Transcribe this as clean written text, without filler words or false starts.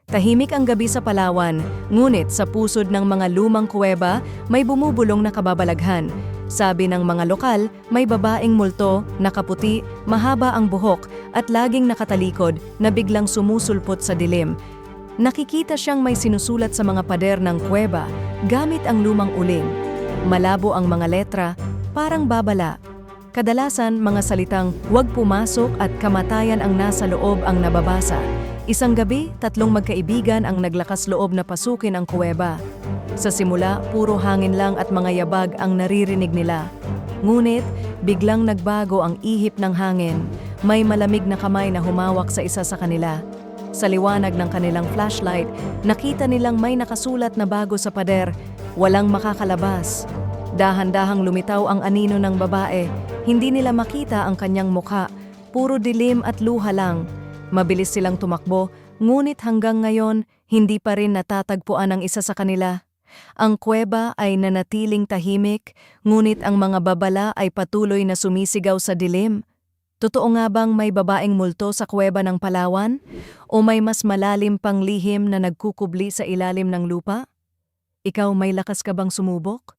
Tahimik ang gabi sa Palawan, ngunit sa pusod ng mga lumang kuweba may bumubulong na kababalaghan. Sabi ng mga lokal, may babaeng multo, nakaputi, mahaba ang buhok at laging nakatalikod na biglang sumusulpot sa dilim. Nakikita siyang may sinusulat sa mga pader ng kuweba gamit ang lumang uling. Malabo ang mga letra, parang babala. Kadalasan mga salitang "huwag pumasok" at "kamatayan ang nasa loob" ang nababasa. Isang gabi, 3 magkaibigan ang naglakas loob na pasukin ang kuweba. Sa simula, puro hangin lang at mga yabag ang naririnig nila. Ngunit, biglang nagbago ang ihip ng hangin. May malamig na kamay na humawak sa isa sa kanila. Sa liwanag ng kanilang flashlight, nakita nilang may nakasulat na bago sa pader, "Walang makakalabas." Dahan-dahang lumitaw ang anino ng babae. Hindi nila makita ang kanyang mukha. Puro dilim at luha lang. Mabilis silang tumakbo, ngunit hanggang ngayon, hindi pa rin natatagpuan ang isa sa kanila. Ang kuweba ay nanatiling tahimik, ngunit ang mga babala ay patuloy na sumisigaw sa dilim. Totoo nga bang may babaeng multo sa kuweba ng Palawan? O may mas malalim pang lihim na nagkukubli sa ilalim ng lupa? Ikaw, may lakas ka bang sumubok?